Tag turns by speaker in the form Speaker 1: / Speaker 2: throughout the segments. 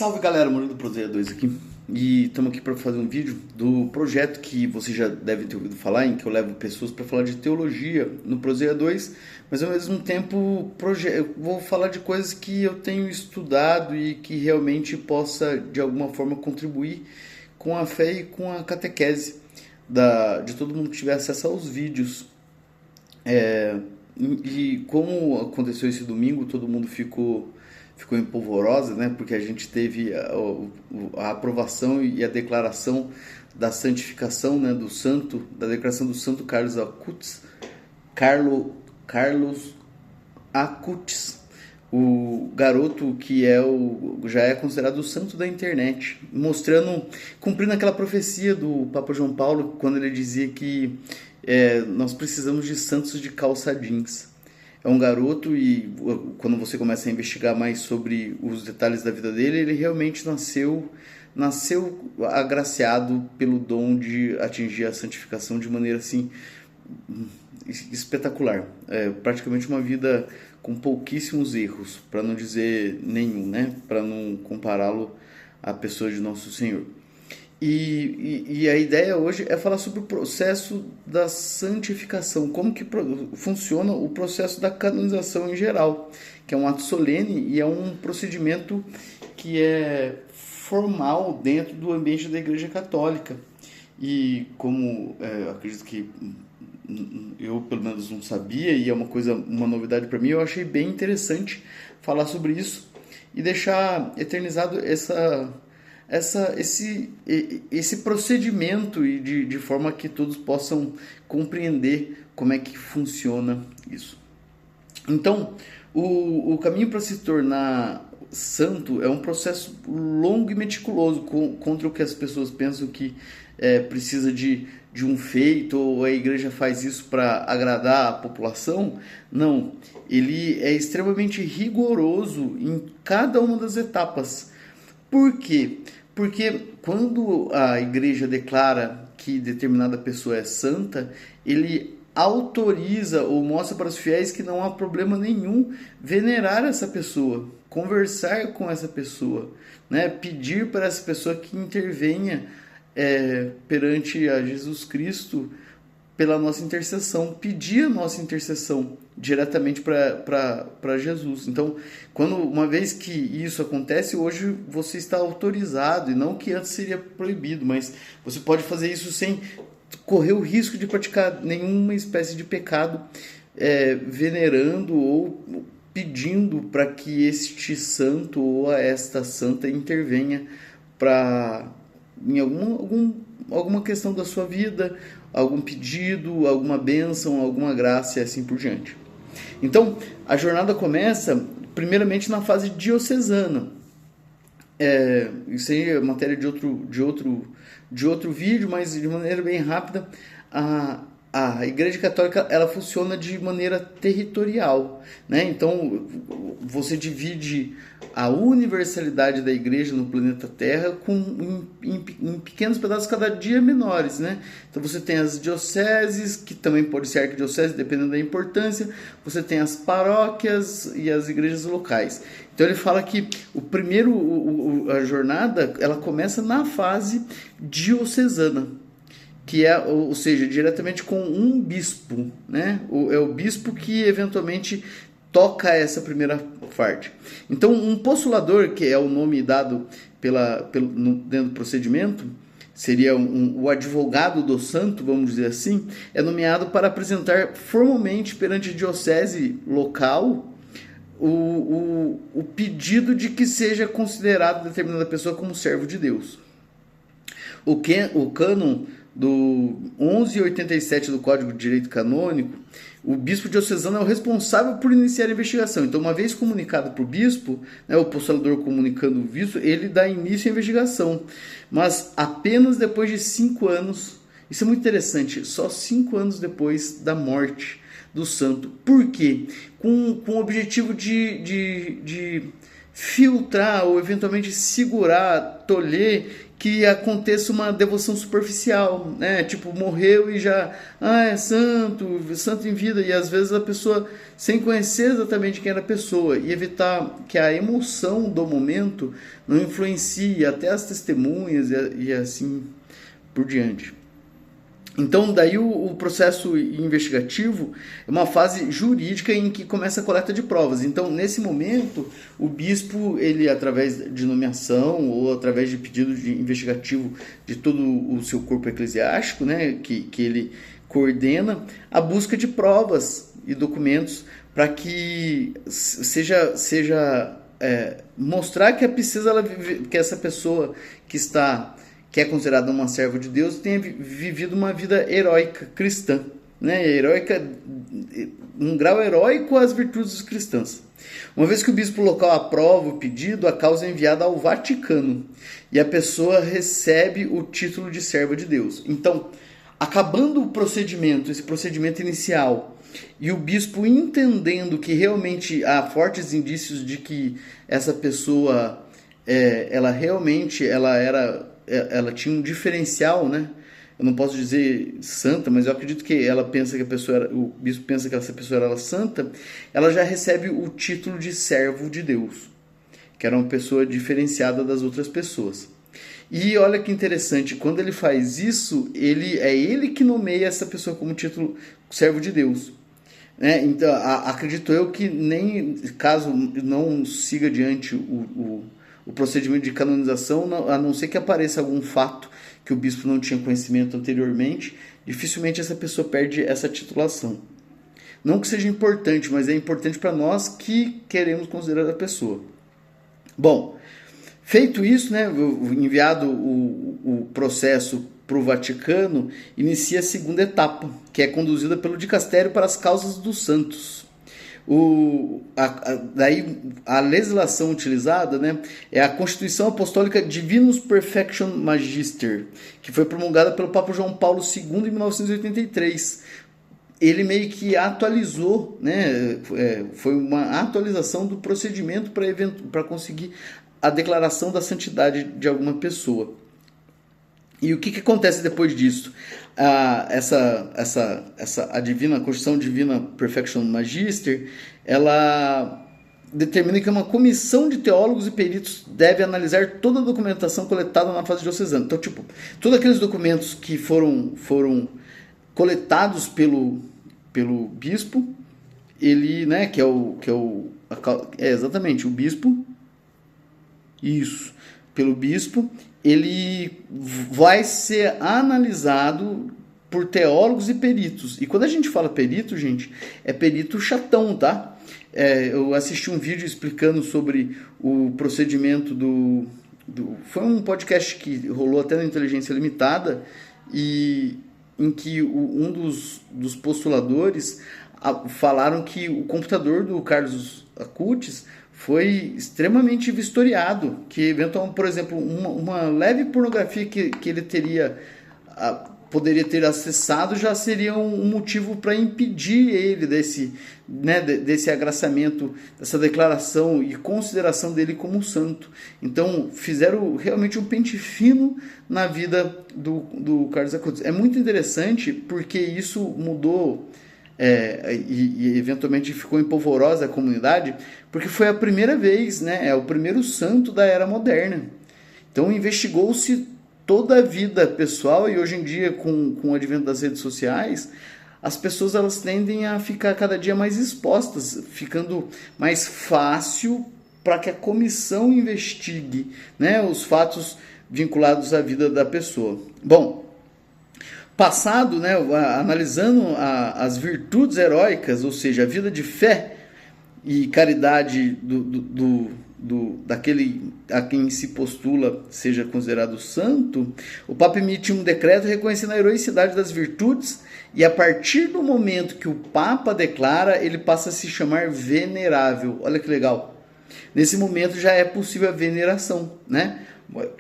Speaker 1: Salve galera, Mano do Prozeia 2 aqui. E estamos aqui para fazer um vídeo do projeto que você já deve ter ouvido falar, em que eu levo pessoas para falar de teologia no Prozeia 2, mas ao mesmo tempo eu vou falar de coisas que eu tenho estudado e que realmente possa de alguma forma contribuir com a fé e com a catequese de todo mundo que tiver acesso aos vídeos. E como aconteceu esse domingo, todo mundo ficou em polvorosa, né? Porque a gente teve a aprovação e a declaração da santificação, né? Da declaração do Santo Carlos Acutis, Carlos Acutis, o garoto que já é considerado o santo da internet, cumprindo aquela profecia do Papa João Paulo, quando ele dizia que nós precisamos de santos de calça jeans. É um garoto e quando você começa a investigar mais sobre os detalhes da vida dele, ele realmente nasceu agraciado pelo dom de atingir a santificação de maneira assim espetacular. Praticamente uma vida com pouquíssimos erros, para não dizer nenhum, né? Para não compará-lo à pessoa de Nosso Senhor. E a ideia hoje é falar sobre o processo da santificação, como que funciona o processo da canonização em geral, que é um ato solene e é um procedimento que é formal dentro do ambiente da Igreja Católica. E como acredito que eu pelo menos não sabia, e é uma novidade para mim, eu achei bem interessante falar sobre isso e deixar eternizado esse procedimento e de forma que todos possam compreender como é que funciona isso. Então, o caminho para se tornar santo é um processo longo e meticuloso, contra o que as pessoas pensam que precisa de um feito, ou a igreja faz isso para agradar a população. Não, ele é extremamente rigoroso em cada uma das etapas. Por quê? Porque quando a igreja declara que determinada pessoa é santa, ele autoriza ou mostra para os fiéis que não há problema nenhum venerar essa pessoa, conversar com essa pessoa, né? Pedir para essa pessoa que intervenha perante a Jesus Cristo pela nossa intercessão, pedir a nossa intercessão diretamente para Jesus. Então, uma vez que isso acontece, hoje você está autorizado, e não que antes seria proibido, mas você pode fazer isso sem correr o risco de praticar nenhuma espécie de pecado, venerando ou pedindo para que este santo ou esta santa intervenha em alguma questão da sua vida, algum pedido, alguma bênção, alguma graça e assim por diante. Então, a jornada começa primeiramente na fase diocesana. Isso aí é matéria de outro vídeo, mas de maneira bem rápida, a Igreja Católica ela funciona de maneira territorial, né? Então, você divide a universalidade da Igreja no planeta Terra em pequenos pedaços cada dia menores, né? Então, você tem as dioceses, que também pode ser arquidiocese, dependendo da importância. Você tem as paróquias e as igrejas locais. Então, ele fala que a jornada ela começa na fase diocesana, que ou seja, diretamente com um bispo, né? É o bispo que eventualmente toca essa primeira parte. Então, um postulador, que é o nome dado dentro do procedimento, seria o advogado do santo, vamos dizer assim, é nomeado para apresentar formalmente perante a diocese local o pedido de que seja considerado determinada pessoa como servo de Deus. O cânon do 1187 do Código de Direito Canônico, o bispo diocesano é o responsável por iniciar a investigação. Então, uma vez comunicado para o bispo, né, o postulador comunicando o bispo, ele dá início à investigação. Mas apenas depois de 5 anos, isso é muito interessante, só 5 anos depois da morte do santo. Por quê? Com o objetivo de filtrar ou eventualmente segurar, tolher que aconteça uma devoção superficial, né? Tipo, morreu e já, é santo, santo em vida, e às vezes a pessoa, sem conhecer exatamente quem era a pessoa, e evitar que a emoção do momento não influencie até as testemunhas e assim por diante. Então, daí o processo investigativo é uma fase jurídica em que começa a coleta de provas. Então, nesse momento, o bispo, ele através de nomeação ou através de pedido de investigativo de todo o seu corpo eclesiástico, né, que ele coordena, a busca de provas e documentos para que seja mostrar que é preciso que essa pessoa que é considerada uma serva de Deus, tenha vivido uma vida heróica cristã, né? Heróica, um grau heróico às virtudes cristãs. Uma vez que o bispo local aprova o pedido, a causa é enviada ao Vaticano e a pessoa recebe o título de serva de Deus. Então, acabando o procedimento, esse procedimento inicial, e o bispo entendendo que realmente há fortes indícios de que essa pessoa, ela tinha um diferencial, né? Eu não posso dizer santa, mas eu acredito que ela pensa que o bispo pensa que essa pessoa era santa, ela já recebe o título de servo de Deus, que era uma pessoa diferenciada das outras pessoas. E olha que interessante, quando ele faz isso, ele que nomeia essa pessoa como título servo de Deus. Né? Então, acredito eu que nem caso não siga adiante o procedimento de canonização, a não ser que apareça algum fato que o bispo não tinha conhecimento anteriormente, dificilmente essa pessoa perde essa titulação. Não que seja importante, mas é importante para nós que queremos considerar a pessoa. Bom, feito isso, né, enviado o processo para o Vaticano, inicia a segunda etapa, que é conduzida pelo dicastério para as causas dos santos. Daí a legislação utilizada, né, é a Constituição Apostólica Divinus Perfection Magister, que foi promulgada pelo Papa João Paulo II em 1983. Ele meio que atualizou, né, foi uma atualização do procedimento para conseguir a declaração da santidade de alguma pessoa. E o que acontece depois disso? A Constituição Divina Perfection Magister, ela determina que uma comissão de teólogos e peritos deve analisar toda a documentação coletada na fase diocesana. Então, tipo, todos aqueles documentos que foram coletados pelo bispo, ele, né, exatamente, o bispo, isso, pelo bispo, ele vai ser analisado por teólogos e peritos. E quando a gente fala perito, gente, é perito chatão, tá? Eu assisti um vídeo explicando sobre o procedimento foi um podcast que rolou até na Inteligência Limitada, e em que um dos postuladores falaram que o computador do Carlos Acutis foi extremamente vistoriado, que eventualmente, por exemplo, uma leve pornografia que ele poderia ter acessado já seria um motivo para impedir ele desse agraciamento, dessa declaração e consideração dele como santo. Então fizeram realmente um pente fino na vida do Carlos Acutis. É muito interessante porque isso mudou e eventualmente ficou empolvorosa a comunidade, porque foi a primeira vez, né? É o primeiro santo da era moderna. Então investigou-se toda a vida pessoal, e hoje em dia, com o advento das redes sociais, as pessoas elas tendem a ficar cada dia mais expostas, ficando mais fácil para que a comissão investigue, né, os fatos vinculados à vida da pessoa. Bom, passado, né, analisando as virtudes heróicas, ou seja, a vida de fé e caridade daquele a quem se postula seja considerado santo, o Papa emite um decreto reconhecendo a heroicidade das virtudes, e a partir do momento que o Papa declara, ele passa a se chamar venerável. Olha que legal. Nesse momento já é possível a veneração, né?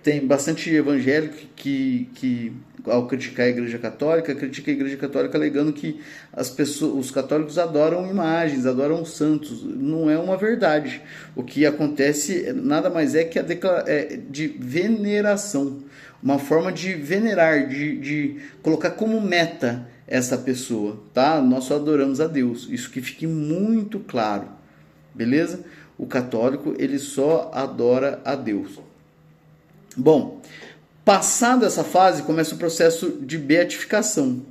Speaker 1: Tem bastante evangélico que ao criticar a Igreja Católica, critica a Igreja Católica alegando que os católicos adoram imagens, adoram santos. Não é uma verdade. O que acontece nada mais é que de veneração, uma forma de venerar, de colocar como meta essa pessoa, tá? Nós só adoramos a Deus. Isso que fique muito claro, beleza? O católico, ele só adora a Deus. Bom, passada essa fase, começa o processo de beatificação.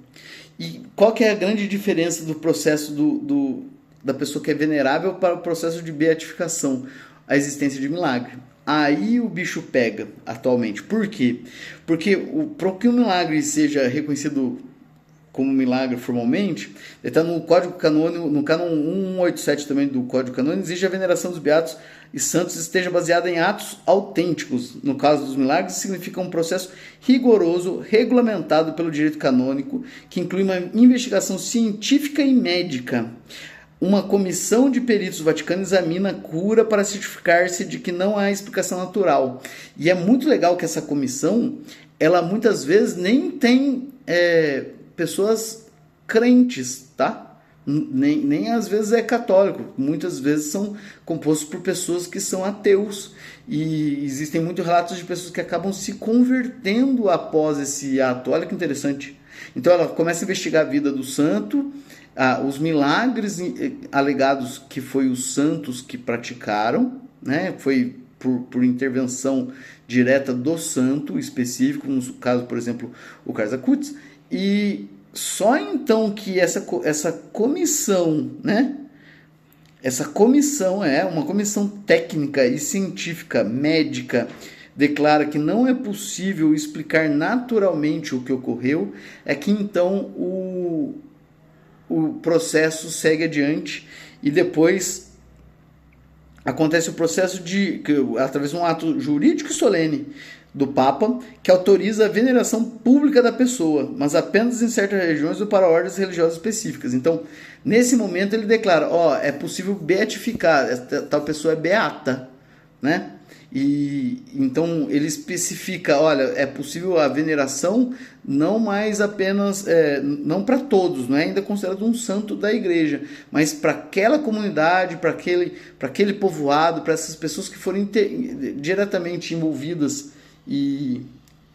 Speaker 1: E qual que é a grande diferença do processo da pessoa que é venerável para o processo de beatificação? A existência de milagre. Aí o bicho pega atualmente. Por quê? Porque para que o milagre seja reconhecido como milagre formalmente, ele está no Código Canônico, no Cânon 187 também do Código Canônico, exige a veneração dos beatos e santos esteja baseada em atos autênticos. No caso dos milagres, significa um processo rigoroso, regulamentado pelo direito canônico, que inclui uma investigação científica e médica. Uma comissão de peritos vaticanos examina a cura para certificar-se de que não há explicação natural. E é muito legal que essa comissão, ela muitas vezes nem tem pessoas crentes, tá? Nem às vezes é católico, muitas vezes são compostos por pessoas que são ateus, e existem muitos relatos de pessoas que acabam se convertendo após esse ato. Olha que interessante. Então ela começa a investigar a vida do santo, os milagres alegados que foi os santos que praticaram, né? Foi por intervenção direta do santo específico, no caso, por exemplo, o Carlos Acutis. E só então que essa comissão, né? Essa comissão é uma comissão técnica e científica, médica, declara que não é possível explicar naturalmente o que ocorreu, é que então o processo segue adiante e depois acontece o processo através de um ato jurídico e solene do Papa, que autoriza a veneração pública da pessoa, mas apenas em certas regiões ou para ordens religiosas específicas. Então, nesse momento ele declara, é possível beatificar, tal pessoa é beata, né? E então ele especifica, olha, é possível a veneração não mais apenas, não para todos, não é ainda considerado um santo da igreja, mas para aquela comunidade, para aquele povoado, para essas pessoas que forem diretamente envolvidas e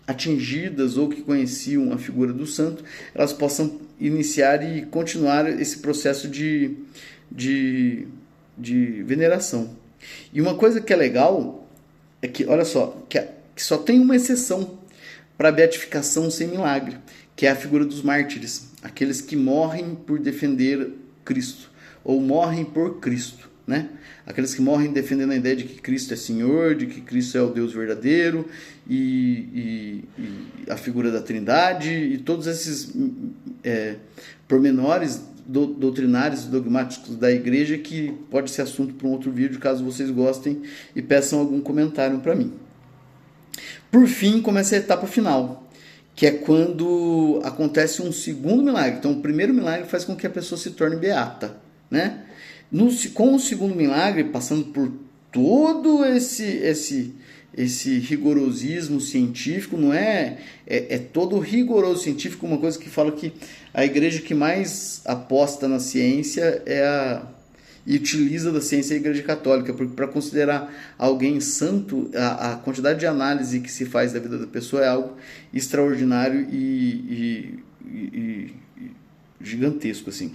Speaker 1: atingidas ou que conheciam a figura do santo, elas possam iniciar e continuar esse processo de veneração. E uma coisa que é legal é que, olha só, que só tem uma exceção para a beatificação sem milagre, que é a figura dos mártires, aqueles que morrem por defender Cristo, ou morrem por Cristo, né? Aqueles que morrem defendendo a ideia de que Cristo é Senhor, de que Cristo é o Deus verdadeiro, e a figura da Trindade, e todos esses pormenores doutrinários e dogmáticos da igreja, que pode ser assunto para um outro vídeo, caso vocês gostem e peçam algum comentário para mim. Por fim, começa a etapa final, que é quando acontece um segundo milagre. Então, o primeiro milagre faz com que a pessoa se torne beata, né? Com o segundo milagre, passando por todo esse rigorosismo científico, não é todo rigoroso científico, uma coisa que fala que a igreja que mais aposta na ciência e utiliza da ciência é a Igreja Católica, porque para considerar alguém santo, a quantidade de análise que se faz da vida da pessoa é algo extraordinário e gigantesco, assim.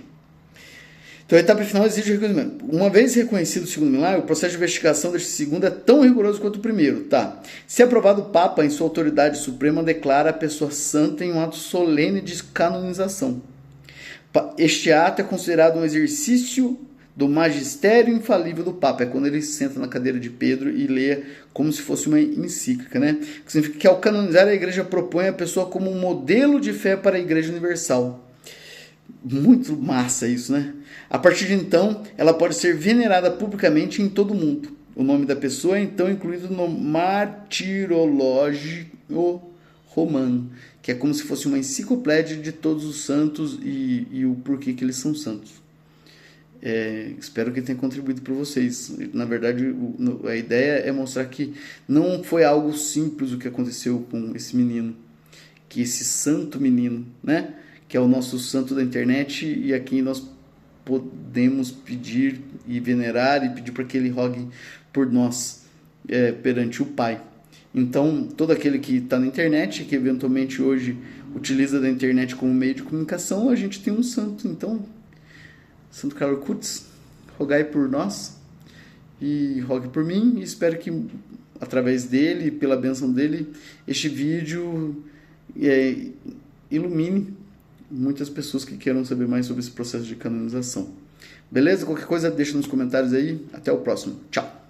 Speaker 1: Então, a etapa final exige reconhecimento. Uma vez reconhecido o segundo milagre, o processo de investigação deste segundo é tão rigoroso quanto o primeiro. Tá. Se aprovado, o Papa, em sua autoridade suprema, declara a pessoa santa em um ato solene de canonização. Este ato é considerado um exercício do magistério infalível do Papa. É quando ele senta na cadeira de Pedro e lê como se fosse uma encíclica, né? Que significa que, ao canonizar, a igreja propõe a pessoa como um modelo de fé para a Igreja Universal. Muito massa isso, né? A partir de então, ela pode ser venerada publicamente em todo o mundo. O nome da pessoa é então incluído no Martirológico Romano, que é como se fosse uma enciclopédia de todos os santos e o porquê que eles são santos. Espero que tenha contribuído para vocês. Na verdade, a ideia é mostrar que não foi algo simples o que aconteceu com esse menino, que esse santo menino, né? Que é o nosso santo da internet e a quem nós podemos pedir e venerar e pedir para que ele rogue por nós perante o Pai. Então, todo aquele que está na internet, que eventualmente hoje utiliza da internet como meio de comunicação, a gente tem um santo. Então, Santo Carlos Kutz, rogai por nós e rogue por mim. E espero que, através dele, pela bênção dele, este vídeo ilumine muitas pessoas que queiram saber mais sobre esse processo de canonização. Beleza? Qualquer coisa, deixa nos comentários aí. Até o próximo. Tchau!